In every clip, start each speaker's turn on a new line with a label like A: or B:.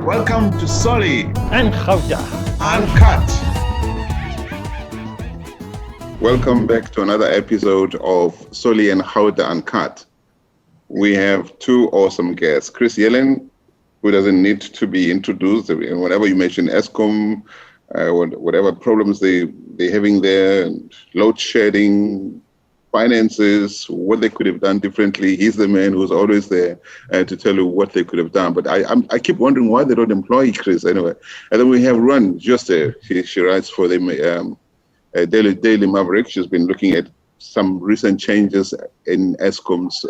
A: Welcome to Solly
B: and Gauta
A: UNCUT. Welcome back to another episode of Solly and Gauta UNCUT. We have two awesome guests. Yelland, who doesn't need to be introduced. Whenever you mention Eskom, whatever problems they're having there, and load shedding, finances, what they could have done differently. He's the man who's always there to tell you what they could have done. But I keep wondering why they don't employ Chris anyway. And then we have Ruan Jooste. She writes for the Daily Maverick. She's been looking at some recent changes in Eskom's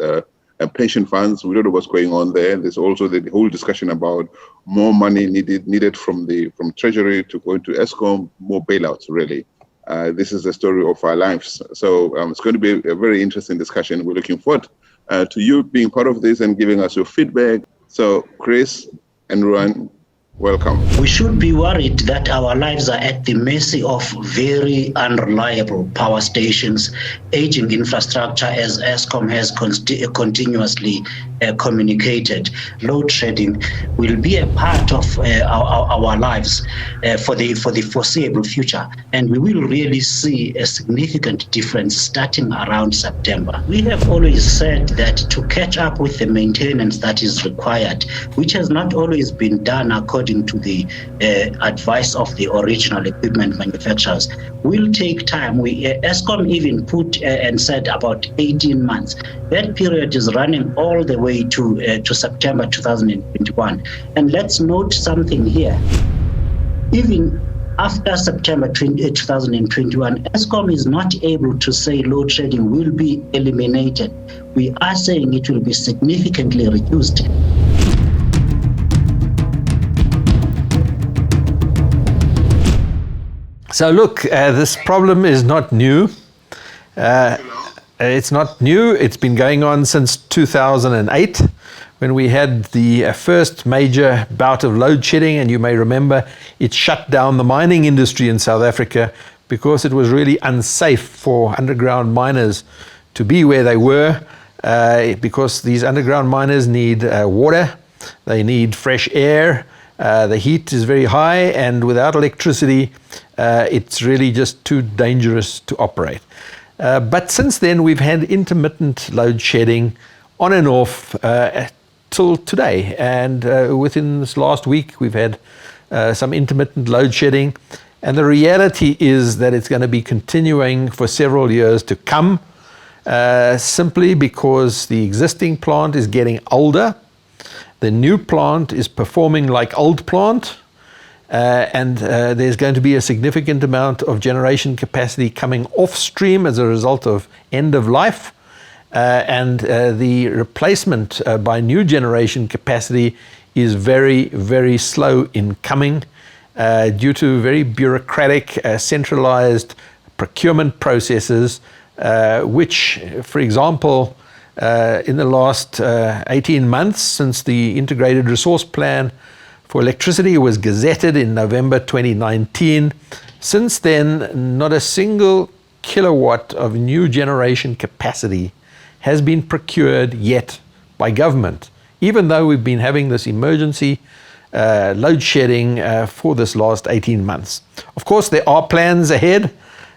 A: pension funds. We don't know what's going on there. There's also the whole discussion about more money needed from Treasury to go into Eskom, more bailouts really. This is the story of our lives. So it's going to be a very interesting discussion. We're looking forward to you being part of this and giving us your feedback. So Chris and Ruan, welcome.
C: We should be worried that our lives are at the mercy of very unreliable power stations, aging infrastructure, as Eskom has continuously communicated. Load shedding will be a part of our lives for the foreseeable future, and we will really see a significant difference starting around September. We have always said that to catch up with the maintenance that is required, which has not always been done according to the advice of the original equipment manufacturers, will take time. Eskom even put and said about 18 months. That period is running all the way to September 2021. And let's note something here. Even after September 2021, Eskom is not able to say load shedding will be eliminated. We are saying it will be significantly reduced.
B: So look, this problem is not new. It's not new. It's been going on since 2008 when we had the first major bout of load shedding, and you may remember it shut down the mining industry in South Africa because it was really unsafe for underground miners to be where they were because these underground miners need water, they need fresh air, the heat is very high, and without electricity it's really just too dangerous to operate. But since then, we've had intermittent load shedding on and off till today. And within this last week, we've had some intermittent load shedding. And the reality is that it's going to be continuing for several years to come, simply because the existing plant is getting older. The new plant is performing like old plant. And there's going to be a significant amount of generation capacity coming off stream as a result of end of life. And the replacement by new generation capacity is very, very slow in coming due to very bureaucratic, centralized procurement processes, which, for example, in the last 18 months since the Integrated Resource Plan for electricity was gazetted in November 2019. Since then, not a single kilowatt of new generation capacity has been procured yet by government, even though we've been having this emergency load shedding for this last 18 months. Of course, there are plans ahead,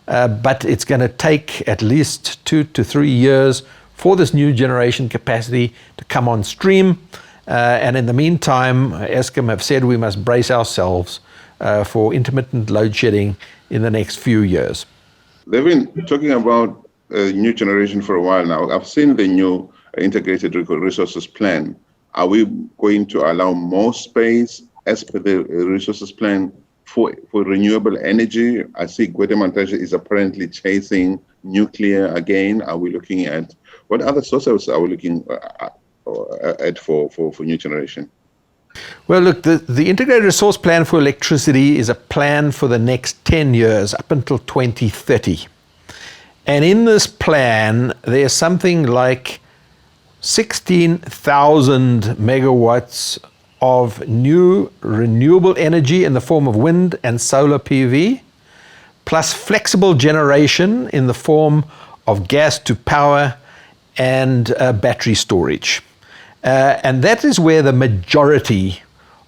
B: but it's going to take at least 2 to 3 years for this new generation capacity to come on stream. And in the meantime, Eskom have said we must brace ourselves for intermittent load shedding in the next few years.
A: They've been talking about new generation for a while now. I've seen the new Integrated Resources Plan. Are we going to allow more space as per the resources plan for renewable energy? I see Guatemala is apparently chasing nuclear again. Are we looking at what other sources are we looking at for new generation?
B: Well, look, the Integrated Resource Plan for electricity is a plan for the next 10 years, up until 2030. And in this plan, there's something like 16,000 megawatts of new renewable energy in the form of wind and solar PV, plus flexible generation in the form of gas to power and battery storage. And that is where the majority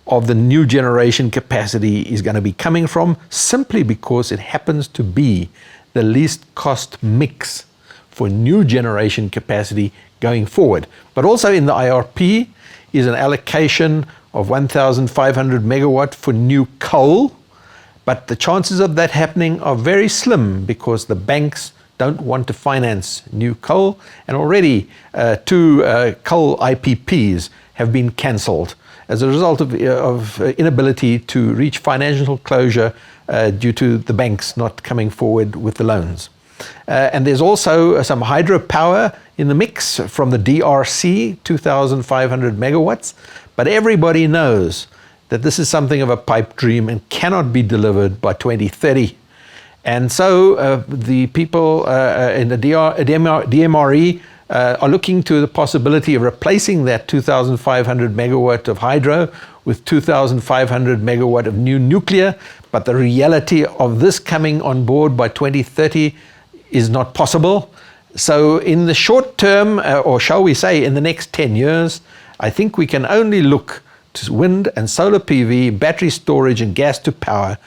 B: of the new generation capacity is going to be coming from, simply because it happens to be the least cost mix for new generation capacity going forward. But also in the IRP is an allocation of 1,500 megawatt for new coal, but the chances of that happening are very slim because the banks don't want to finance new coal, and already two coal IPPs have been cancelled as a result of inability to reach financial closure due to the banks not coming forward with the loans. And there's also some hydropower in the mix from the DRC, 2,500 megawatts, but everybody knows that this is something of a pipe dream and cannot be delivered by 2030. And so the people in the DMRE are looking to the possibility of replacing that 2,500 megawatt of hydro with 2,500 megawatt of new nuclear, but the reality of this coming on board by 2030 is not possible. So in the short term, or shall we say in the next 10 years, I think we can only look to wind and solar PV, battery storage and gas to power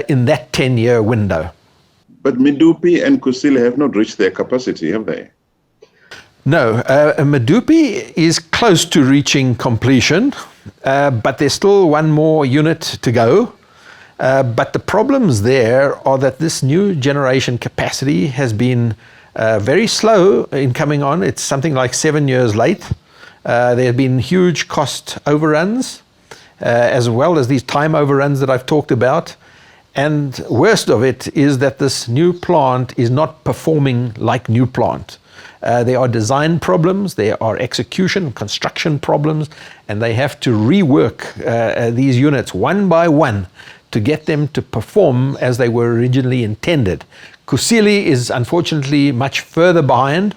B: in that 10-year window.
A: But Medupi and Kusile have not reached their capacity, have they?
B: No, Medupi is close to reaching completion, but there's still one more unit to go. But the problems there are that this new generation capacity has been very slow in coming on. It's something like 7 years late. There have been huge cost overruns, as well as these time overruns that I've talked about. And worst of it is that this new plant is not performing like new plant. There are design problems, there are execution, construction problems, and they have to rework these units one by one to get them to perform as they were originally intended. Kusile is unfortunately much further behind,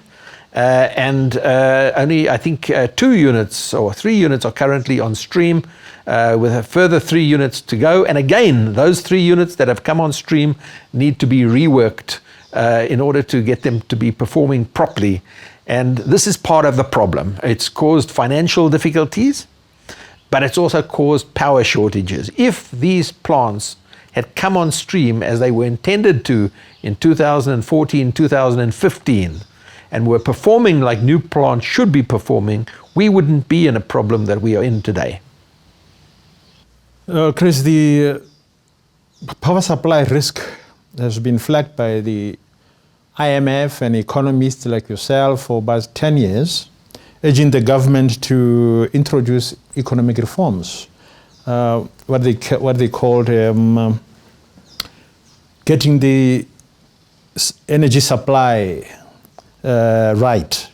B: and only I think 2 units or 3 units are currently on stream, with a further 3 units to go. And again, those 3 units that have come on stream need to be reworked in order to get them to be performing properly. And this is part of the problem. It's caused financial difficulties, but it's also caused power shortages. If these plants had come on stream as they were intended to in 2014, 2015, and were performing like new plants should be performing, we wouldn't be in a problem that we are in today.
D: Chris, the power supply risk has been flagged by the IMF and economists like yourself for about 10 years, urging the government to introduce economic reforms, what they called getting the energy supply right.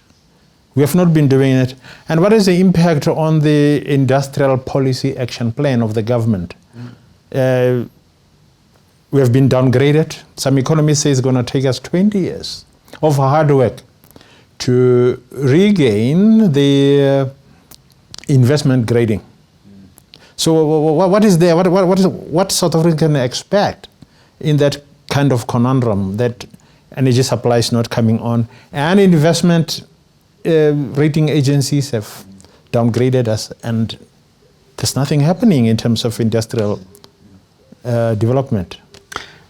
D: We have not been doing it. And what is the impact on the industrial policy action plan of the government? We have been downgraded. Some economists say it's going to take us 20 years of hard work to regain the investment grading. So what is there? What South Africa can expect in that kind of conundrum that energy supply is not coming on, and investment rating agencies have downgraded us, and there's nothing happening in terms of industrial development?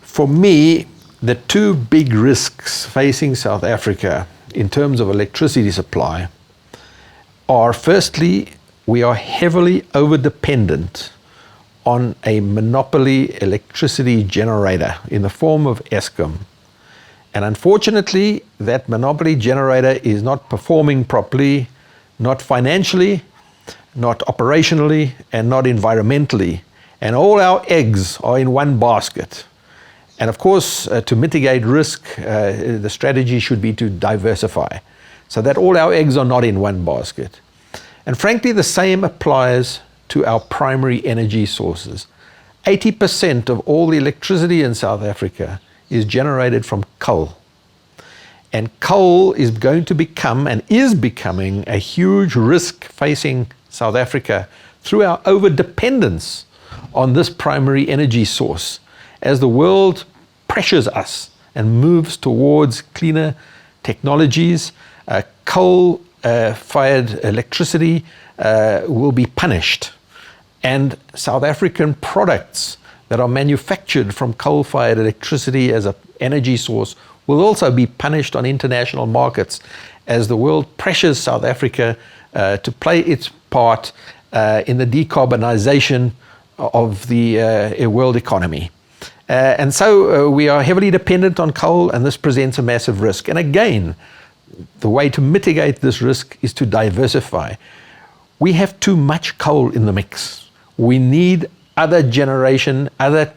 B: For me, the 2 big risks facing South Africa in terms of electricity supply are, firstly, we are heavily over-dependent on a monopoly electricity generator in the form of Eskom. And unfortunately, that monopoly generator is not performing properly, not financially, not operationally, and not environmentally. And all our eggs are in one basket. And of course, to mitigate risk, the strategy should be to diversify, so that all our eggs are not in one basket. And frankly, the same applies to our primary energy sources. 80% of all the electricity in South Africa is generated from coal. And coal is going to become, and is becoming, a huge risk facing South Africa through our over-dependence on this primary energy source. As the world pressures us and moves towards cleaner technologies, coal-fired electricity will be punished. and South African products that are manufactured from coal-fired electricity as an energy source will also be punished on international markets as the world pressures South Africa to play its part in the decarbonization of the world economy. And so we are heavily dependent on coal, and this presents a massive risk. And again, the way to mitigate this risk is to diversify. We have too much coal in the mix. We need other generation, other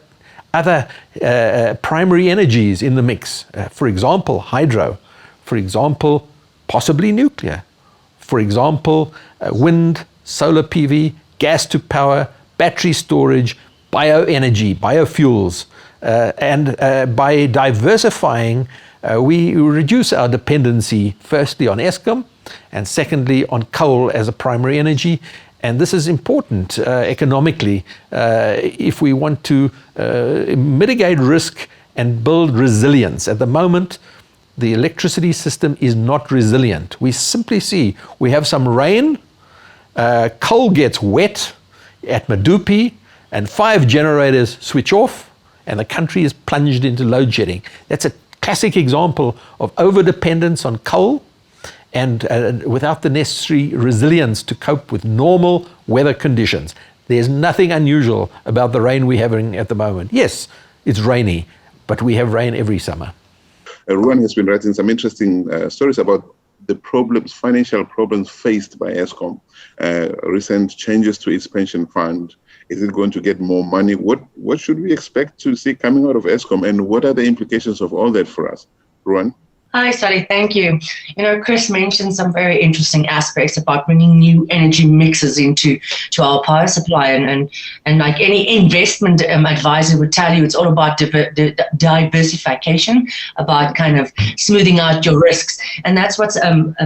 B: primary energies in the mix. For example, hydro. For example, possibly nuclear. For example, wind, solar PV, gas to power, battery storage, bioenergy, biofuels. And by diversifying, we reduce our dependency, firstly on Eskom, and secondly on coal as a primary energy. And this is important economically if we want to mitigate risk and build resilience. At the moment, the electricity system is not resilient. We simply see we have some rain, coal gets wet at Medupi, and 5 generators switch off, and the country is plunged into load shedding. That's a classic example of overdependence on coal and without the necessary resilience to cope with normal weather conditions. There's nothing unusual about the rain we're having at the moment. Yes, it's rainy, but we have rain every summer.
A: Ruan has been writing some interesting stories about the problems, financial problems faced by Eskom, recent changes to its pension fund. Is it going to get more money? What should we expect to see coming out of Eskom, and what are the implications of all that for us? Ruan?
E: Hi, Solly. Thank you. Chris mentioned some very interesting aspects about bringing new energy mixes into our power supply, and like any investment advisor would tell you, it's all about diversification, about kind of smoothing out your risks, and that's what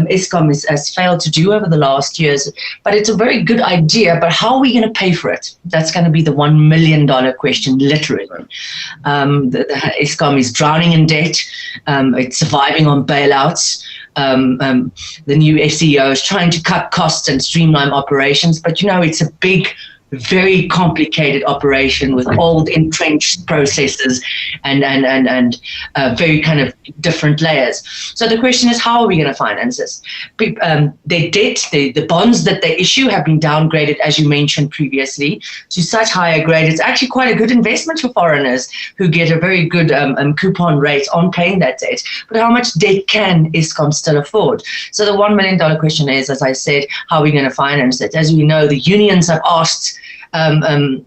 E: Eskom has failed to do over the last years. But it's a very good idea. But how are we going to pay for it? That's going to be the $1 million question, literally. The Eskom is drowning in debt. It's surviving on bailouts. The new CEO is trying to cut costs and streamline operations, but it's a big, very complicated operation with old entrenched processes and very kind of different layers. So the question is, how are we going to finance this? Their debt, the bonds that they issue have been downgraded, as you mentioned previously, to such higher grade. It's actually quite a good investment for foreigners who get a very good coupon rate on paying that debt. But how much debt can Eskom still afford? So the $1 million question is, as I said, how are we going to finance it? As we know, the unions have asked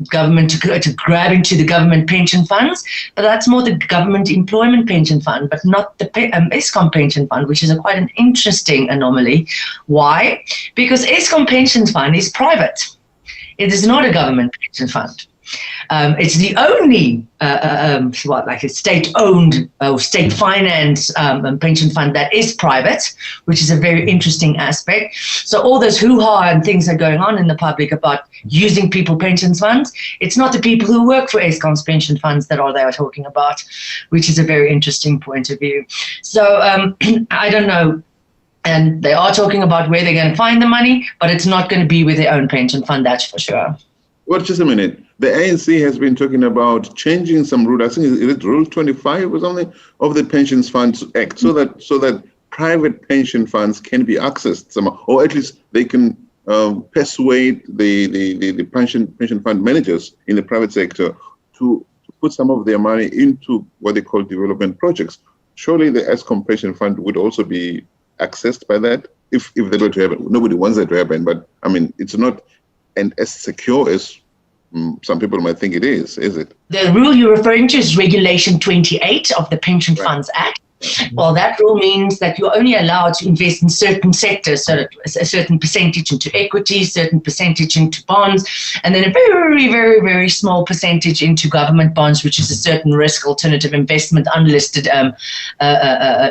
E: government to grab into the government pension funds, but that's more the government employment pension fund, but not the Eskom pension fund, which is quite an interesting anomaly. Why? Because Eskom pension fund is private. It is not a government pension fund. It's the only like a state-owned or state-financed pension fund that is private, which is a very interesting aspect. So all those hoo-ha and things are going on in the public about using people pension funds. It's not the people who work for Eskom's pension funds that they are talking about, which is a very interesting point of view. So I don't know. And they are talking about where they're going to find the money, but it's not going to be with their own pension fund, that's for sure.
A: Well, just a minute. The ANC has been talking about changing some rule. I think is it Rule 25 or something of the Pensions Funds Act, so that private pension funds can be accessed somehow, or at least they can persuade the pension fund managers in the private sector to put some of their money into what they call development projects. Surely the Eskom pension fund would also be accessed by that if they were to happen. Nobody wants that to happen, but I mean, it's not and as secure as some people might think it is it?
E: The rule you're referring to is Regulation 28 of the Pension Funds Act. Well, that rule means that you're only allowed to invest in certain sectors, so a certain percentage into equity, certain percentage into bonds, and then a very, very, very small percentage into government bonds, which is a certain risk, alternative investment, unlisted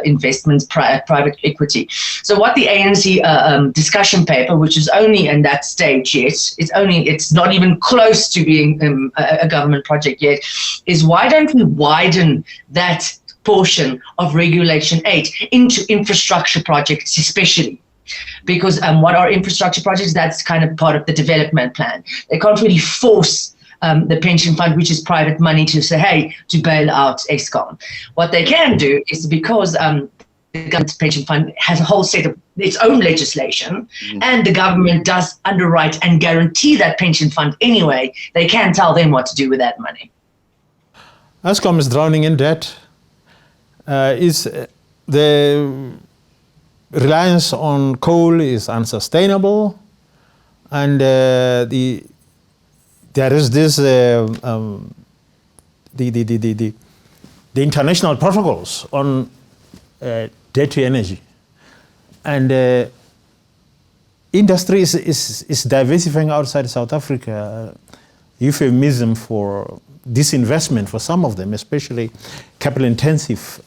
E: investments, private equity. So what the ANC discussion paper, which is only in that stage yet, it's not even close to being a government project yet, is why don't we widen that portion of Regulation 8 into infrastructure projects especially. because what are infrastructure projects? That's kind of part of the development plan. They can't really force the pension fund, which is private money, to say, hey, to bail out Eskom. What they can do is, because the government pension fund has a whole set of its own legislation, and the government does underwrite and guarantee that pension fund anyway, they can tell them what to do with that money.
D: Eskom is drowning in debt. Is the reliance on coal is unsustainable, and there is this the international protocols on debt to energy, and industry is diversifying outside South Africa. Euphemism for disinvestment for some of them, especially capital-intensive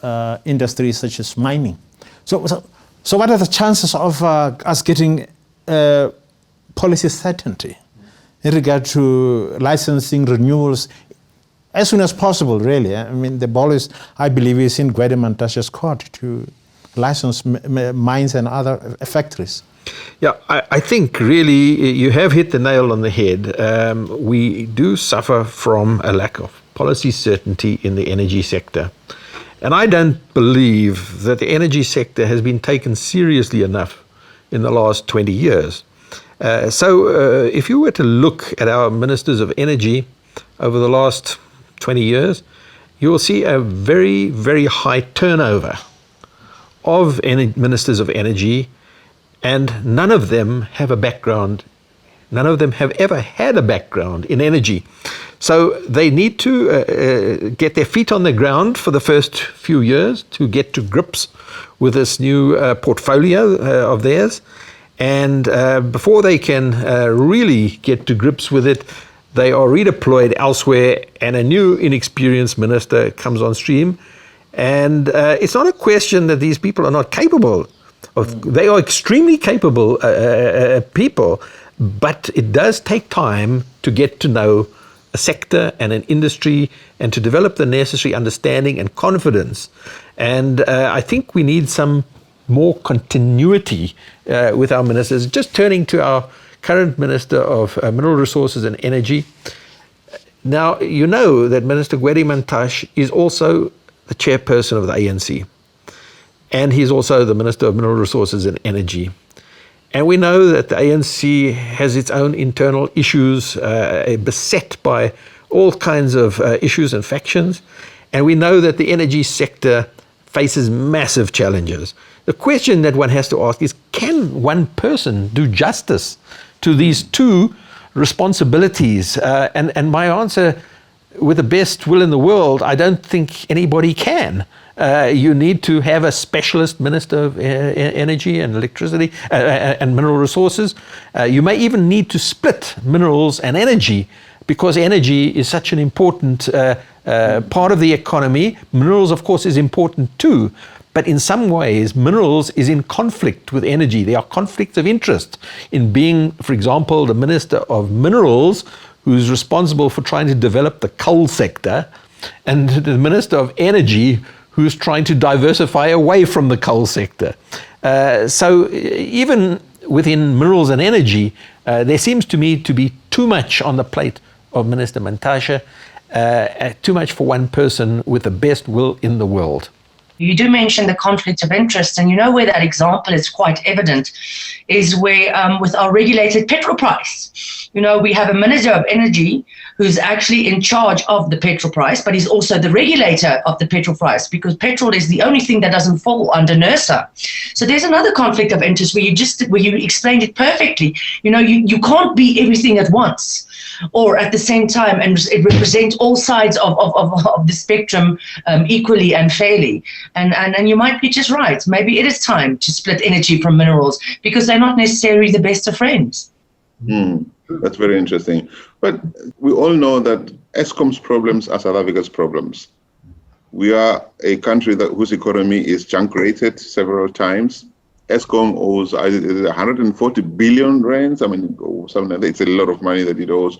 D: industries such as mining. So what are the chances of us getting policy certainty in regard to licensing renewals as soon as possible, really? I mean, the ball is, I believe, is in Gwede Mantashe's court to license mines and other factories.
B: Yeah, I think really you have hit the nail on the head. We do suffer from a lack of policy certainty in the energy sector. And I don't believe that the energy sector has been taken seriously enough in the last 20 years. So if you were to look at our ministers of energy over the last 20 years, you will see a very, very high turnover of ministers of energy, and none of them have a background, none of them have ever had a background in energy. So they need to get their feet on the ground for the first few years to get to grips with this new portfolio of theirs. And before they can really get to grips with it, they are redeployed elsewhere, and a new inexperienced minister comes on stream. And it's not a question that these people are not capable of. They are extremely capable people, but it does take time to get to know a sector and an industry and to develop the necessary understanding and confidence. And I think we need some more continuity with our ministers. Just turning to our current Minister of Mineral Resources and Energy. Now, you know that Minister Gwede Mantashe is also the chairperson of the ANC. And he's also the Minister of Mineral Resources and Energy. And we know that the ANC has its own internal issues, beset by all kinds of issues and factions. And we know that the energy sector faces massive challenges. The question that one has to ask is, can one person do justice to these two responsibilities? And my answer, with the best will in the world, I don't think anybody can. You need to have a specialist Minister of Energy and Electricity and Mineral Resources. You may even need to split minerals and energy, because energy is such an important part of the economy. Minerals, of course, is important too. But in some ways, minerals is in conflict with energy. There are conflicts of interest in being, for example, the Minister of Minerals, who's responsible for trying to develop the coal sector, and the Minister of Energy, who's trying to diversify away from the coal sector. So even within minerals and energy, there seems to me to be too much on the plate of Minister Mantashe, too much for one person with the best will in the world.
E: You do mention the conflict of interest, and you know where that example is quite evident is where with our regulated petrol price. You know, we have a Minister of Energy who's actually in charge of the petrol price, but he's also the regulator of the petrol price, because petrol is the only thing that doesn't fall under NERSA. So there's another conflict of interest where you explained it perfectly. You know, you can't be everything at once or at the same time and it represents all sides of the spectrum equally and fairly. And you might be just right. Maybe it is time to split energy from minerals, because they're not necessarily the best of friends.
A: That's very interesting. But we all know that Eskom's problems are South Africa's problems. We are a country whose economy is junk rated several times. Eskom owes 140 billion rands. I mean, something like that. It's a lot of money that it owes.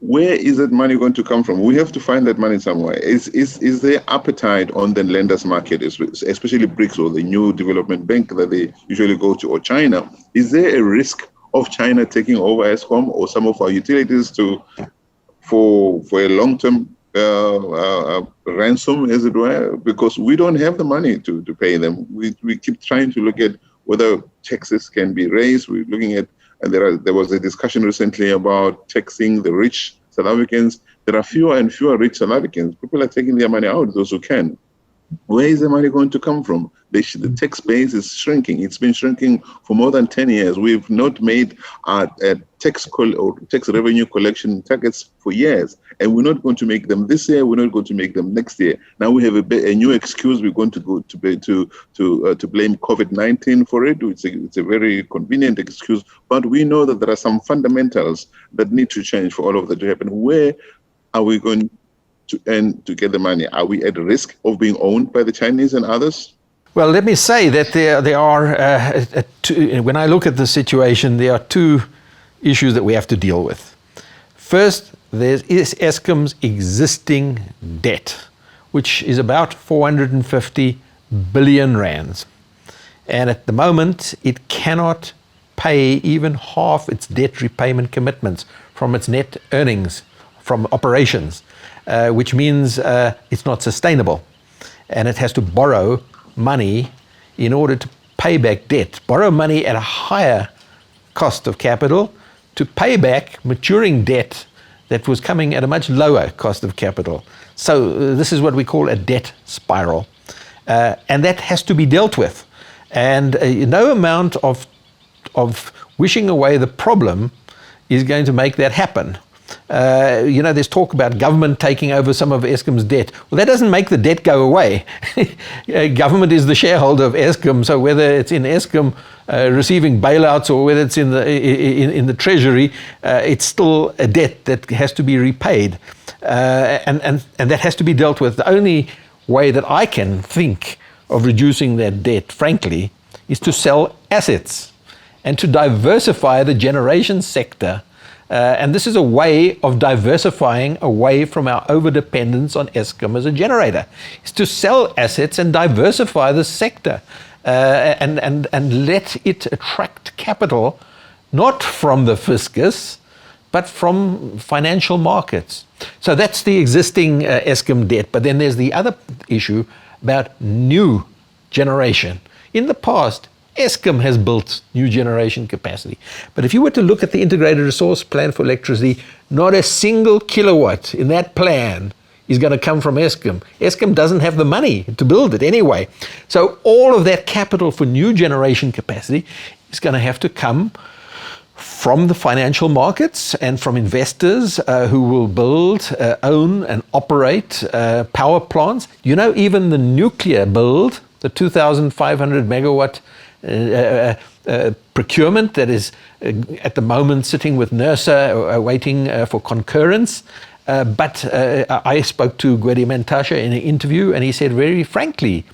A: where is that money going to come from? We have to find that money somewhere. Is there appetite on the lenders market, especially BRICS or the new development bank that they usually go to, or China? Is there a risk of China taking over Eskom or some of our utilities for a long-term ransom, as it were? Because we don't have the money to pay them. We keep trying to look at whether taxes can be raised. We're looking at, and there was a discussion recently about taxing the rich South Africans. There are fewer and fewer rich South Africans. People are taking their money out, those who can. Where is the money going to come from? The tax base is shrinking. It's been shrinking for more than 10 years. We've not made tax revenue collection targets for years, and we're not going to make them this year. We're not going to make them next year. Now we have a new excuse. We're going to go to blame COVID-19 for it. It's a very convenient excuse, but we know that there are some fundamentals that need to change for all of that to happen. Where are we going to get the money? Are we at risk of being owned by the Chinese and others?
B: Well, let me say that there are, when I look at the situation, there are two issues that we have to deal with. First, there is Eskom's existing debt, which is about 450 billion rands. And at the moment, it cannot pay even half its debt repayment commitments from its net earnings from operations, which means it's not sustainable. And it has to borrow money in order to pay back debt, borrow money at a higher cost of capital to pay back maturing debt that was coming at a much lower cost of capital. So this is what we call a debt spiral. And that has to be dealt with. And no amount of wishing away the problem is going to make that happen. There's talk about government taking over some of Eskom's debt. Well, that doesn't make the debt go away. Government is the shareholder of Eskom, so whether it's in Eskom receiving bailouts or whether it's in the treasury, it's still a debt that has to be repaid, and that has to be dealt with. The only way that I can think of reducing that debt, frankly, is to sell assets and to diversify the generation sector. And this is a way of diversifying away from our overdependence on Eskom as a generator. It's to sell assets and diversify the sector and let it attract capital, not from the fiscus, but from financial markets. So that's the existing Eskom debt. But then there's the other issue about new generation. In the past, Eskom has built new generation capacity. But if you were to look at the Integrated Resource Plan for Electricity, not a single kilowatt in that plan is going to come from Eskom. Eskom doesn't have the money to build it anyway. So all of that capital for new generation capacity is going to have to come from the financial markets and from investors who will build, own and operate power plants. Even the nuclear build, the 2,500 megawatt procurement that is at the moment sitting with NERSA waiting for concurrence. But I spoke to Gwede Mantashe in an interview, and he said very frankly,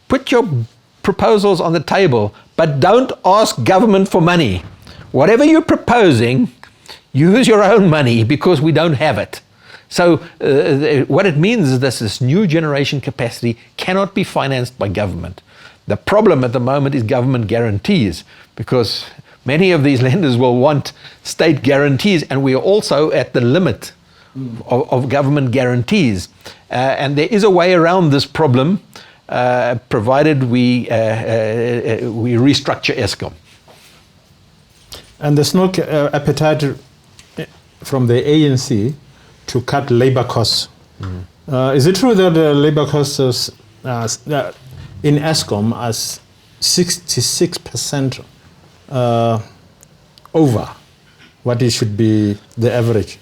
B: put your proposals on the table, but don't ask government for money. Whatever you're proposing, use your own money because we don't have it. So what it means is that this new generation capacity cannot be financed by government. The problem at the moment is government guarantees, because many of these lenders will want state guarantees, and we are also at the limit of government guarantees. And there is a way around this problem, provided we restructure Eskom.
D: And there's no appetite from the ANC to cut labor costs. Is it true that the labor costs in Eskom are 66% over what it should be the average?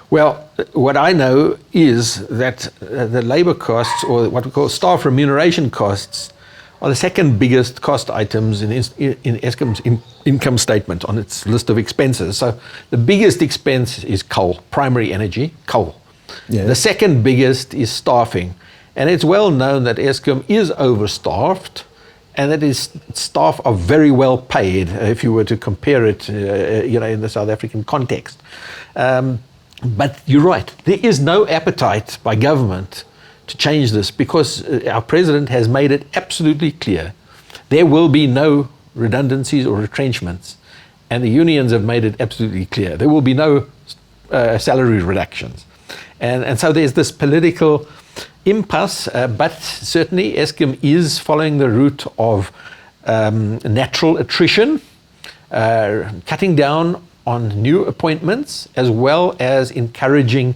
B: Well, what I know is that the labor costs, or what we call staff remuneration costs, are the second biggest cost items in Eskom's income statement on its list of expenses. So the biggest expense is coal, primary energy, coal. Yes. The second biggest is staffing. And it's well known that Eskom is overstaffed, and that its staff are very well paid if you were to compare it in the South African context. But you're right, there is no appetite by government to change this, because our president has made it absolutely clear there will be no redundancies or retrenchments, and the unions have made it absolutely clear there will be no salary reductions. And so there's this political impasse, but certainly Eskom is following the route of natural attrition, cutting down on new appointments, as well as encouraging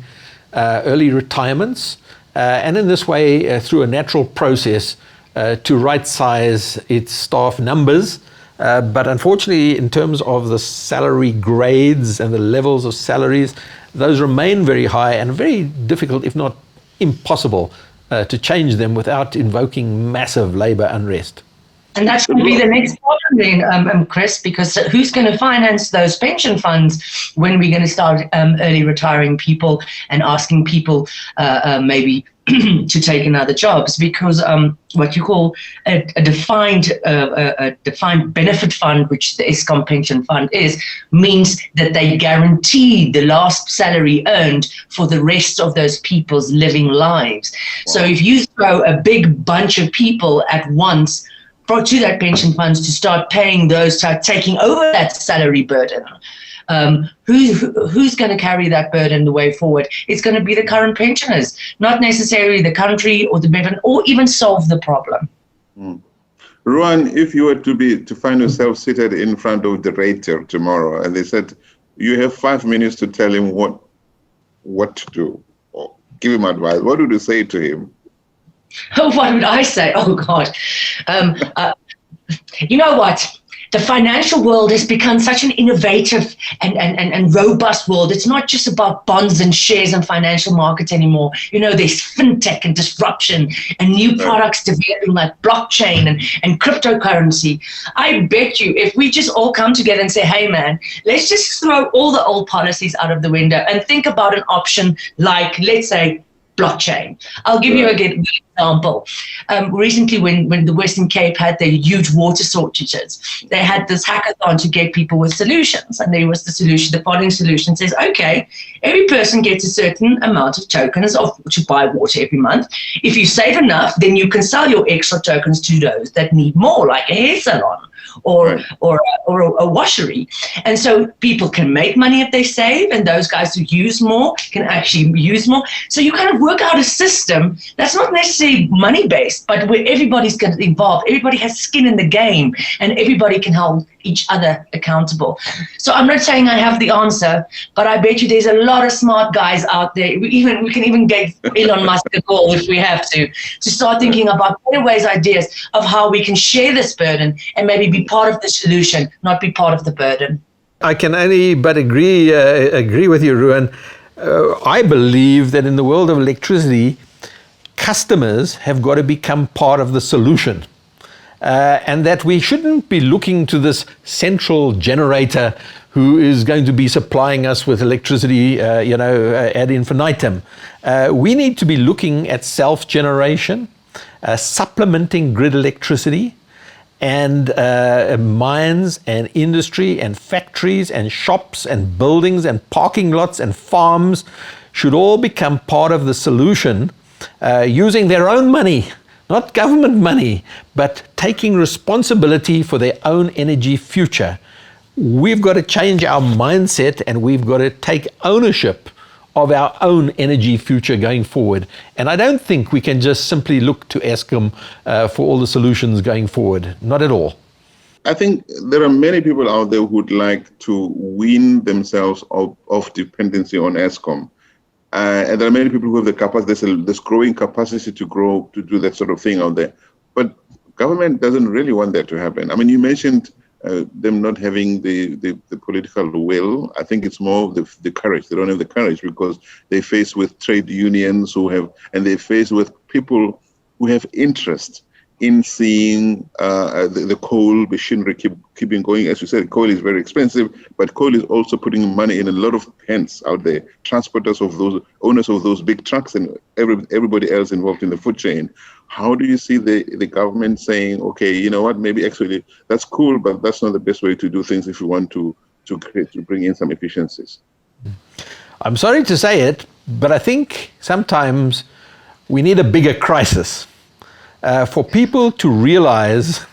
B: early retirements, and in this way, through a natural process, to right-size its staff numbers. But unfortunately, in terms of the salary grades and the levels of salaries, those remain very high and very difficult, if not impossible, to change them without invoking massive labor unrest.
E: And that's going to be the next problem then, Chris, because who's going to finance those pension funds when we're going to start early retiring people and asking people maybe to take another jobs? Because what you call a defined benefit fund, which the Eskom pension fund is, means that they guarantee the last salary earned for the rest of those people's living lives. Wow. So if you throw a big bunch of people at once to that pension funds to start paying those, start taking over that salary burden, who's going to carry that burden the way forward? It's going to be the current pensioners, not necessarily the country or the benefit, or even solve the problem.
A: Ruan, if you were to find yourself seated in front of the rater tomorrow, and they said you have 5 minutes to tell him what to do, or give him advice, what would you say to him?
E: Oh, what would I say? Oh, God. You know what? The financial world has become such an innovative and robust world. It's not just about bonds and shares and financial markets anymore. You know, there's fintech and disruption and new products developing like blockchain and cryptocurrency. I bet you if we just all come together and say, hey, man, let's just throw all the old policies out of the window and think about an option like, let's say, blockchain. I'll give you a good example. Recently, when the Western Cape had their huge water shortages, they had this hackathon to get people with solutions. And there was the solution, the following solution says, okay, every person gets a certain amount of tokens to buy water every month. If you save enough, then you can sell your extra tokens to those that need more, like a hair salon or a washery. And so people can make money if they save, and those guys who use more can actually use more. So you kind of work out a system that's not necessarily money-based, but where everybody's going to involve, everybody has skin in the game, and everybody can hold each other accountable. So I'm not saying I have the answer, but I bet you there's a lot of smart guys out there. We can even get Elon Musk a call if we have to start thinking about better ways, ideas of how we can share this burden and maybe be part of the solution, not be part of the burden.
B: I can only but agree with you, Ruan. I believe that in the world of electricity, customers have got to become part of the solution. And that we shouldn't be looking to this central generator who is going to be supplying us with electricity, ad infinitum. We need to be looking at self-generation, supplementing grid electricity, and mines and industry and factories and shops and buildings and parking lots and farms should all become part of the solution, using their own money, not government money, but taking responsibility for their own energy future. We've got to change our mindset, and we've got to take ownership of our own energy future going forward. And I don't think we can just simply look to Eskom for all the solutions going forward. Not at all.
A: I think there are many people out there who would like to wean themselves off dependency on Eskom. And there are many people who have the capacity, this growing capacity to do that sort of thing out there. But government doesn't really want that to happen. I mean, you mentioned them not having the political will. I think it's more of the courage. They don't have the courage because they face with trade unions and they face with people who have interest in seeing the coal machinery keeping going. As you said, coal is very expensive, but coal is also putting money in a lot of hands out there, transporters of those, owners of those big trucks, and everybody else involved in the food chain. How do you see the government saying, okay, you know what, maybe actually that's cool, but that's not the best way to do things if you want to bring in some efficiencies?
B: I'm sorry to say it, but I think sometimes we need a bigger crisis for people to realize,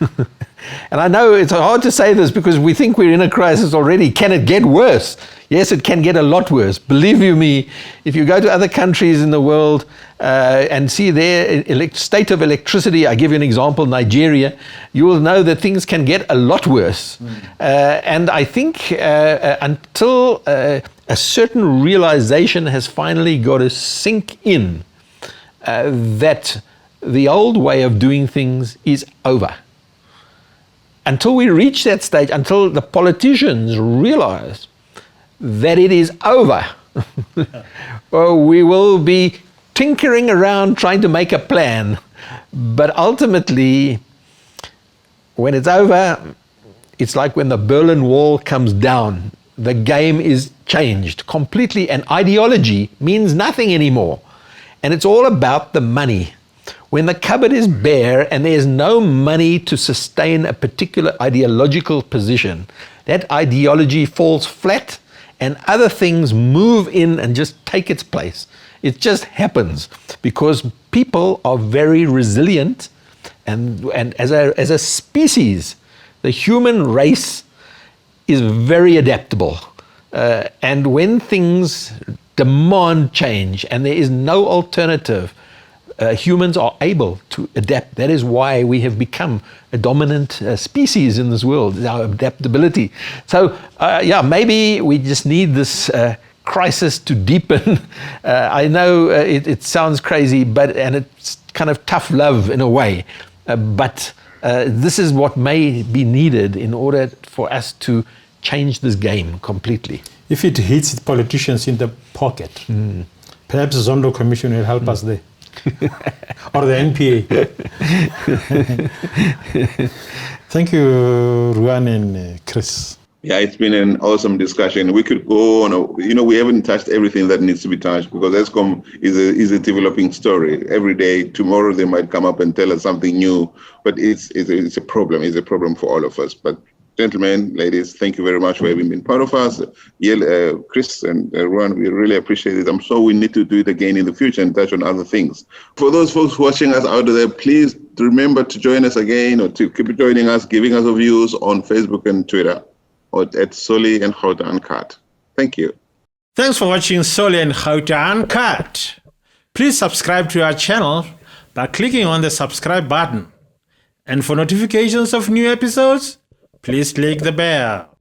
B: and I know it's hard to say this because we think we're in a crisis already. Can it get worse? Yes, it can get a lot worse. Believe you me, if you go to other countries in the world and see their state of electricity, I give you an example, Nigeria, you will know that things can get a lot worse. And I think until a certain realization has finally got to sink in that the old way of doing things is over. Until we reach that stage, until the politicians realize that it is over, we will be tinkering around trying to make a plan. But ultimately, when it's over, it's like when the Berlin Wall comes down. The game is changed completely, and ideology means nothing anymore. And it's all about the money. When the cupboard is bare and there's no money to sustain a particular ideological position, that ideology falls flat and other things move in and just take its place. It just happens because people are very resilient, and as a species, the human race is very adaptable. And when things demand change and there is no alternative, humans are able to adapt. That is why we have become a dominant species in this world, our adaptability. So, maybe we just need this crisis to deepen. I know it sounds crazy, and it's kind of tough love in a way, but this is what may be needed in order for us to change this game completely.
D: If it hits politicians in the pocket, perhaps the Zondo Commission will help us there. Or the NPA. Thank you, Ruan and Chris.
A: Yeah, it's been an awesome discussion. We could go on. We haven't touched everything that needs to be touched because Eskom is a developing story. Every day, tomorrow they might come up and tell us something new, but it's a problem. It's a problem for all of us. But gentlemen, ladies, thank you very much for having been part of us. Chris and Ruan, we really appreciate it. I'm sure we need to do it again in the future and touch on other things. For those folks watching us out there, please remember to join us again or to keep joining us, giving us views on Facebook and Twitter or at Solly and Gauta UNCUT. Thank you.
D: Thanks for watching Solly and Gauta UNCUT. Please subscribe to our channel by clicking on the subscribe button. And for notifications of new episodes, please click the bell.